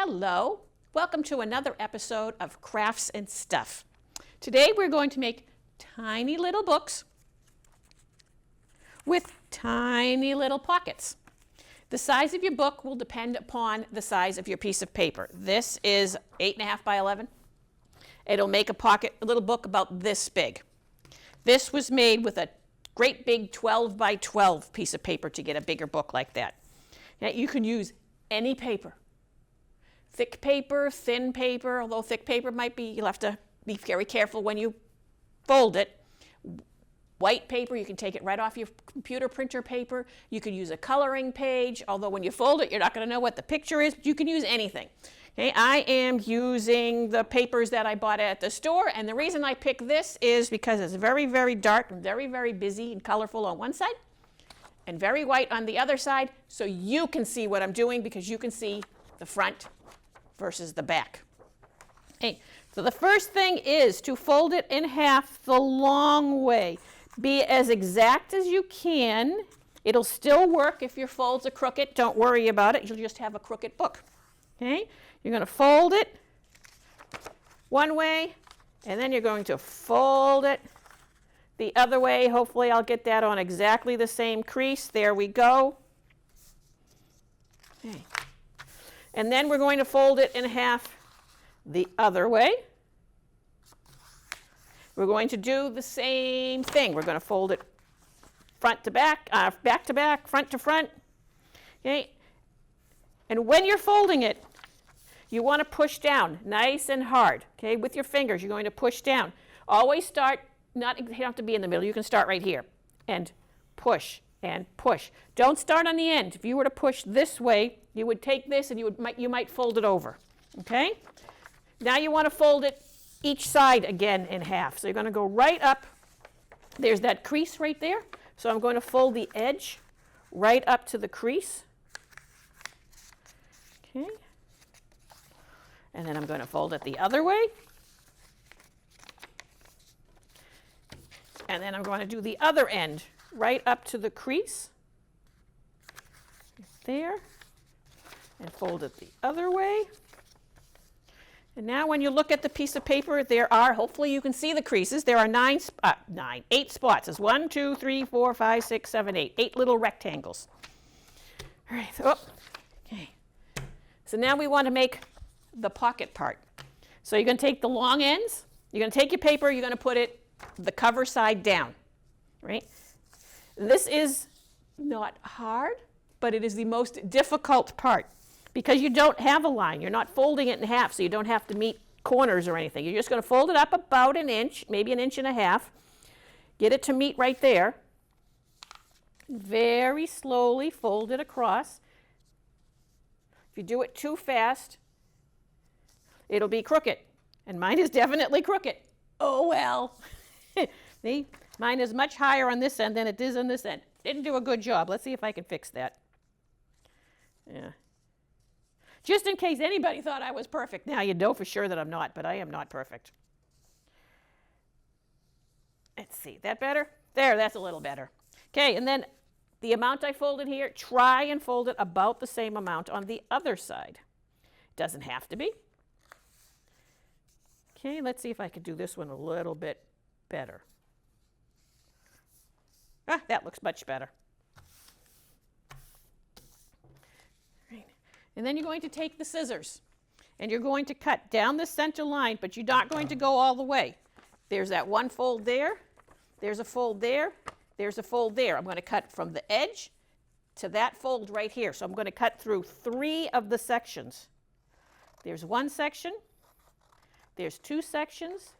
Hello, welcome to another episode of Crafts and Stuff. Today we're going to make tiny little books with tiny little pockets. The size of your book will depend upon the size of your piece of paper. This is 8.5 by 11. It'll make a little book about this big. This was made with a great big 12 by 12 piece of paper to get a bigger book like that. Now, you can use any paper. Thick paper, thin paper, although thick paper might be, you'll have to be very careful when you fold it. White paper, you can take it right off your computer printer paper. You can use a coloring page, although when you fold it, you're not going to know what the picture is, but you can use anything. Okay, I am using the papers that I bought at the store, and the reason I picked this is because it's very, very dark and very, very busy and colorful on one side, and very white on the other side, so you can see what I'm doing because you can see the front versus the back. Okay, so the first thing is to fold it in half the long way. Be as exact as you can. It'll still work if your folds are crooked. Don't worry about it. You'll just have a crooked book. Okay, you're going to fold it one way, and then you're going to fold it the other way. Hopefully I'll get that on exactly the same crease. There we go. Okay. And then we're going to fold it in half the other way. We're going to do the same thing. We're going to fold it front to back, back to back, front to front. Okay? And when you're folding it, you want to push down nice and hard. Okay? With your fingers, you're going to push down. Always start, you don't have to be in the middle. You can start right here and push and push. Don't start on the end. If you were to push this way, you would take this and you might fold it over. Okay? Now you want to fold it each side again in half. So you're going to go right up. There's that crease right there. So I'm going to fold the edge right up to the crease. Okay. And then I'm going to fold it the other way. And then I'm going to do the other end right up to the crease. There. And fold it the other way. And now when you look at the piece of paper, hopefully you can see the creases. There are 8 spots. There's 1, 2, 3, 4, 5, 6, 7, 8. 8 little rectangles. All right. Okay. So now we want to make the pocket part. So you're going to take the long ends. You're going to take your paper. You're going to put it the cover side down. Right? This is not hard, but it is the most difficult part. Because you don't have a line. You're not folding it in half, so you don't have to meet corners or anything. You're just going to fold it up about an inch, maybe 1.5 inches. Get it to meet right there. Very slowly fold it across. If you do it too fast, it'll be crooked. And mine is definitely crooked. Oh, well. See? Mine is much higher on this end than it is on this end. Didn't do a good job. Let's see if I can fix that. Yeah. Just in case anybody thought I was perfect. Now you know for sure that I'm not, but I am not perfect. Let's see, that better? There, that's a little better. Okay, and then the amount I folded here, try and fold it about the same amount on the other side. Doesn't have to be. Okay, let's see if I can do this one a little bit better. That looks much better. And then you're going to take the scissors and you're going to cut down the center line, but you're not going to go all the way. There's that one fold there, there's a fold there, there's a fold there. I'm going to cut from the edge to that fold right here. So I'm going to cut through 3 of the sections. There's 1 section, there's 2 sections,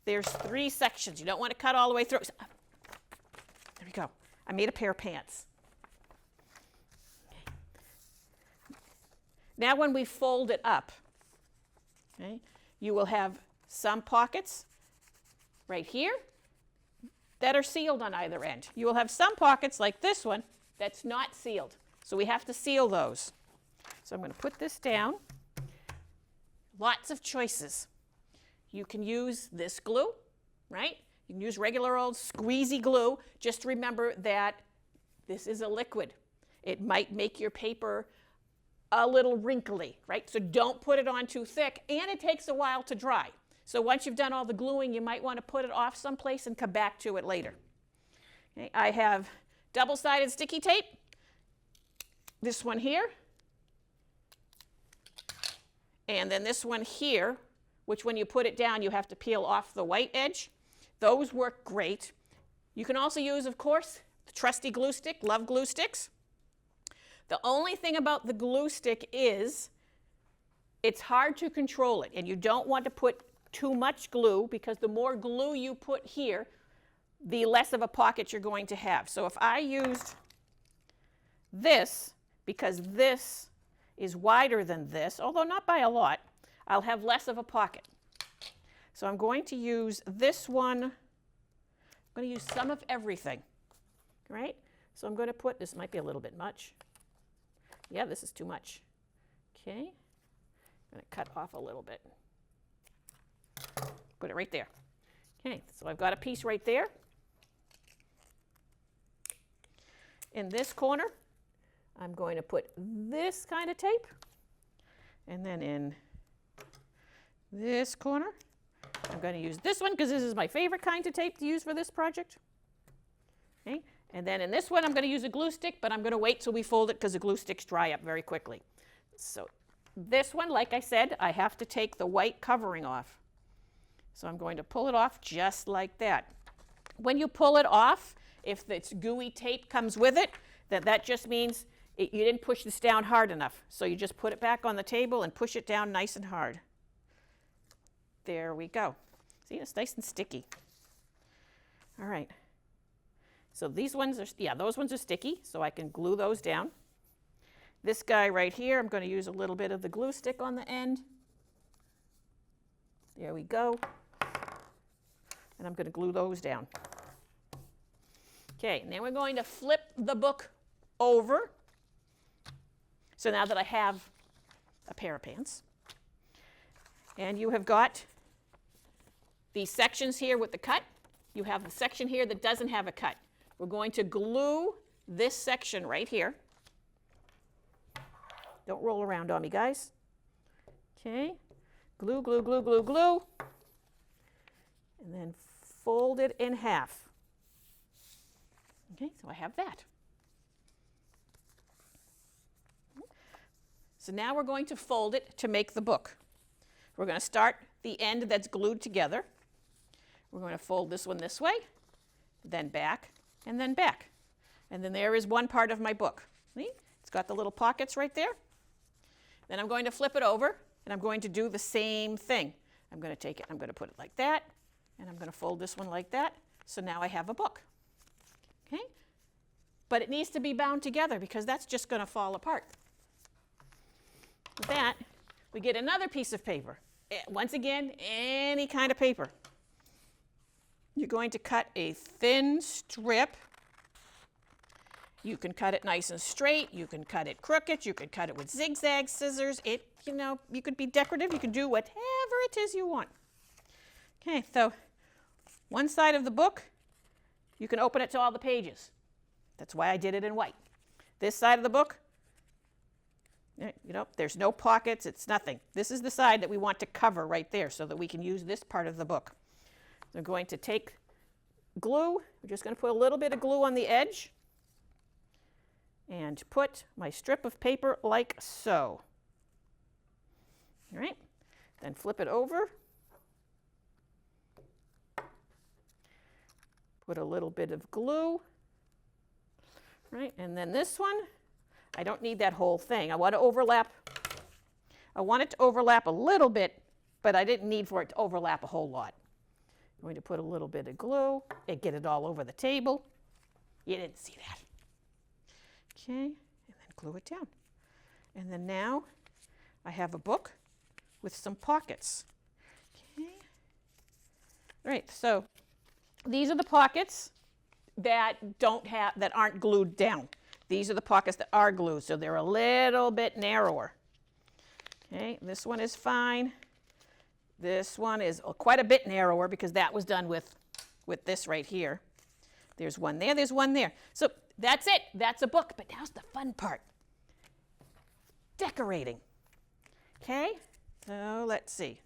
there's 3 sections. You don't want to cut all the way through. There we go. I made a pair of pants. Now when we fold it up, okay, you will have some pockets right here that are sealed on either end. You will have some pockets like this one that's not sealed. So we have to seal those. So I'm going to put this down. Lots of choices. You can use this glue, right? You can use regular old squeezy glue. Just remember that this is a liquid. It might make your paper a little wrinkly, right? So don't put it on too thick, and it takes a while to dry. So once you've done all the gluing, you might want to put it off someplace and come back to it later. Okay, I have double-sided sticky tape, this one here, and then this one here, which when you put it down, you have to peel off the white edge. Those work great. You can also use, of course, the trusty glue stick. Love glue sticks. The only thing about the glue stick is it's hard to control it, and you don't want to put too much glue, because the more glue you put here, the less of a pocket you're going to have. So if I used this, because this is wider than this, although not by a lot, I'll have less of a pocket. So I'm going to use this one. I'm going to use some of everything, right? So I'm going to put, this might be a little bit much. Yeah, this is too much. Okay, I'm going to cut off a little bit. Put it right there. Okay, so I've got a piece right there. In this corner, I'm going to put this kind of tape. And then in this corner, I'm going to use this one, because this is my favorite kind of tape to use for this project. Okay, and then in this one, I'm going to use a glue stick, but I'm going to wait till we fold it, because the glue sticks dry up very quickly. So this one, like I said, I have to take the white covering off. So I'm going to pull it off just like that. When you pull it off, if this gooey tape comes with it, then that just means you didn't push this down hard enough. So you just put it back on the table and push it down nice and hard. There we go. See, it's nice and sticky. All right. So these ones are, yeah, those ones are sticky, so I can glue those down. This guy right here, I'm going to use a little bit of the glue stick on the end. There we go. And I'm going to glue those down. Okay, and then we're going to flip the book over. So now that I have a pair of pants, and you have got these sections here with the cut, you have the section here that doesn't have a cut. We're going to glue this section right here. Don't roll around on me, guys. Okay, glue, glue, glue, glue, glue, and then fold it in half. Okay, so I have that. So now we're going to fold it to make the book. We're going to start the end that's glued together. We're going to fold this one this way, then back, and then back. And then there is one part of my book. See? It's got the little pockets right there. Then I'm going to flip it over, and I'm going to do the same thing. I'm going to take it, I'm going to put it like that, and I'm going to fold this one like that. So now I have a book. Okay? But it needs to be bound together, because that's just going to fall apart. With that, we get another piece of paper. Once again, any kind of paper. You're going to cut a thin strip. You can cut it nice and straight. You can cut it crooked. You can cut it with zigzag scissors. You could be decorative. You can do whatever it is you want. Okay, so one side of the book, you can open it to all the pages. That's why I did it in white. This side of the book, there's no pockets. It's nothing. This is the side that we want to cover right there so that we can use this part of the book. So I'm going to take glue. We're just going to put a little bit of glue on the edge and put my strip of paper like so. All right, then flip it over. Put a little bit of glue, right? And then this one, I don't need that whole thing. I want it to overlap a little bit, but I didn't need for it to overlap a whole lot. I'm going to put a little bit of glue and get it all over the table. You didn't see that. Okay, and then glue it down. And then now I have a book with some pockets. Okay. All right, so these are the pockets that aren't glued down. These are the pockets that are glued, so they're a little bit narrower. Okay, this one is fine. This one is quite a bit narrower because that was done with this right here. There's one there, there's one there. So that's it, that's a book, but now's the fun part. decorating. Okay, so let's see.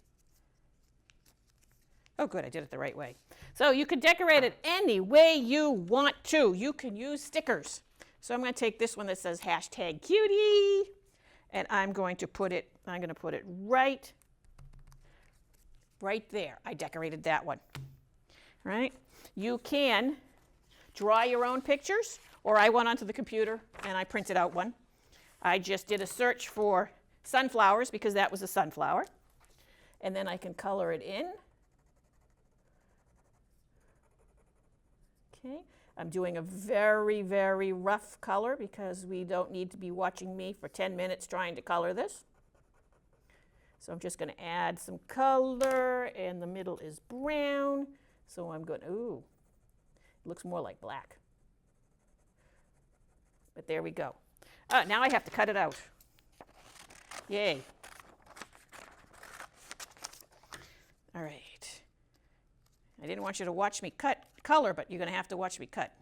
Oh, good, I did it the right way. So you can decorate it any way you want to. You can use stickers. So I'm going to take this one that says #cutie, and I'm going to put it right there. I decorated that one. Right? You can draw your own pictures, or I went onto the computer and I printed out one. I just did a search for sunflowers because that was a sunflower. And then I can color it in. Okay, I'm doing a very, very rough color because we don't need to be watching me for 10 minutes trying to color this. So I'm just going to add some color, and the middle is brown. So I'm going, ooh, it looks more like black. But there we go. Now I have to cut it out. Yay. All right. I didn't want you to watch me cut color, but you're going to have to watch me cut.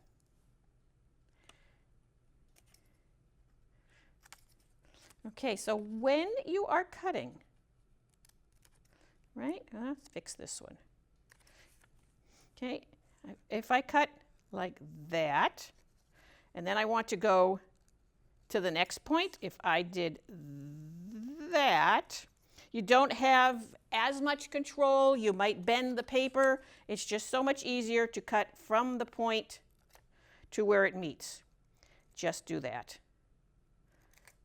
Okay, so when you are cutting, right? Let's fix this one. Okay, if I cut like that, and then I want to go to the next point, if I did that, you don't have as much control. You might bend the paper. It's just so much easier to cut from the point to where it meets. Just do that.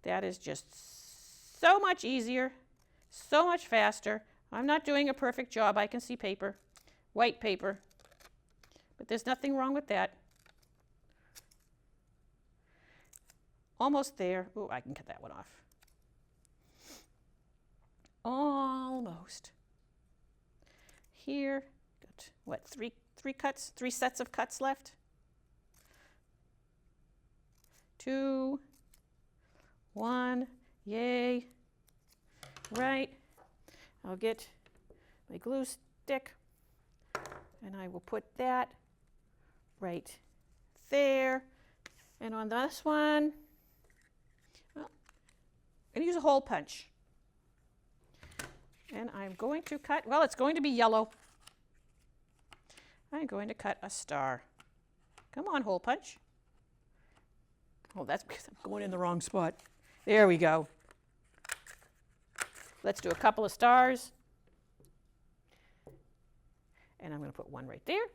That is just so much easier, so much faster. I'm not doing a perfect job. I can see paper, white paper, but there's nothing wrong with that. Almost there. Oh, I can cut that one off. Almost. Here, got what, three sets of cuts left? 2, 1, yay. Right. I'll get my glue stick, and I will put that right there. And on this one, well, I'm going to use a hole punch. And I'm going to cut, well, it's going to be yellow. I'm going to cut a star. Come on, hole punch. Oh, that's because I'm going in the wrong spot. There we go. Let's do a couple of stars. And I'm going to put one right there.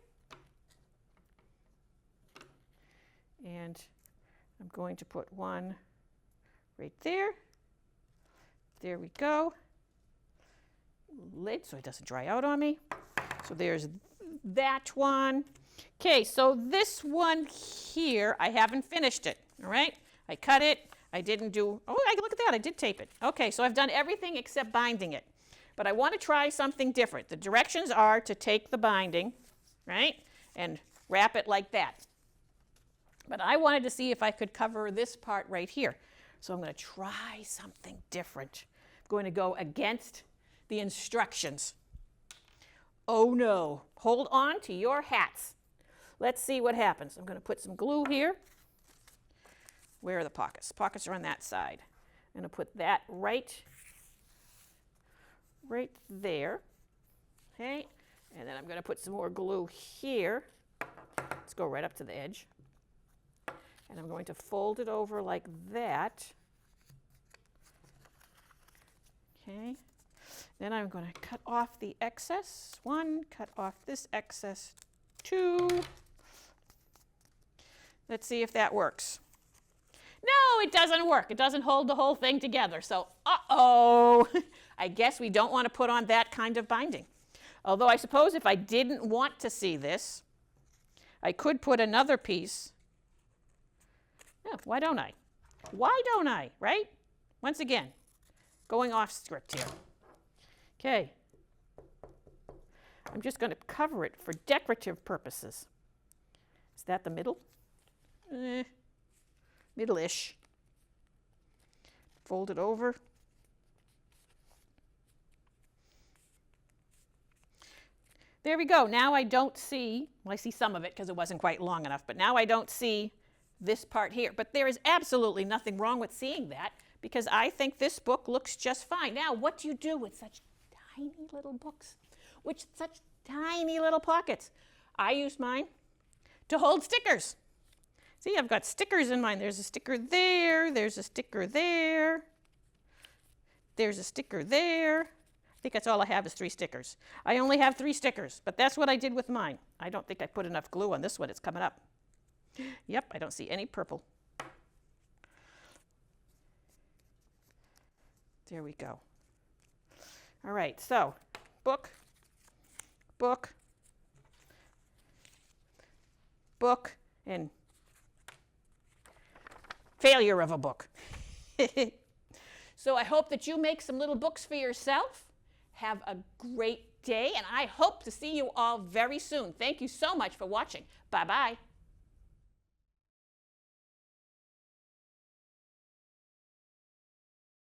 And I'm going to put one right there. There we go. Lid so it doesn't dry out on me. So there's that one. Okay, so this one here, I haven't finished it, all right? I cut it. I didn't do, oh, look at that, I did tape it. Okay, so I've done everything except binding it. But I want to try something different. The directions are to take the binding, right, and wrap it like that. But I wanted to see if I could cover this part right here. So I'm going to try something different. I'm going to go against the instructions. Oh no, hold on to your hats. Let's see what happens. I'm going to put some glue here. Where are the pockets? The pockets are on that side. I'm going to put that right there. Okay, and then I'm going to put some more glue here. Let's go right up to the edge. And I'm going to fold it over like that. Okay. Then I'm going to cut off the excess. 1, cut off this excess. 2. Let's see if that works. No, it doesn't work. It doesn't hold the whole thing together. So, uh-oh. I guess we don't want to put on that kind of binding. Although I suppose if I didn't want to see this, I could put another piece. Yeah, why don't I? Why don't I, right? Once again, going off script here. Okay. I'm just going to cover it for decorative purposes. Is that the middle? Middle-ish. Fold it over. There we go. Now I don't see, well, I see some of it because it wasn't quite long enough, but now I don't see this part here. But there is absolutely nothing wrong with seeing that because I think this book looks just fine. Now, what do you do with such tiny little books, with such tiny little pockets? I use mine to hold stickers. See, I've got stickers in mine. There's a sticker there, there's a sticker there, there's a sticker there. I think that's all I have is 3 stickers. I only have 3 stickers, but that's what I did with mine. I don't think I put enough glue on this one. It's coming up. Yep, I don't see any purple. There we go. All right, so book, book, book, and failure of a book. So I hope that you make some little books for yourself. Have a great day, and I hope to see you all very soon. Thank you so much for watching. Bye-bye.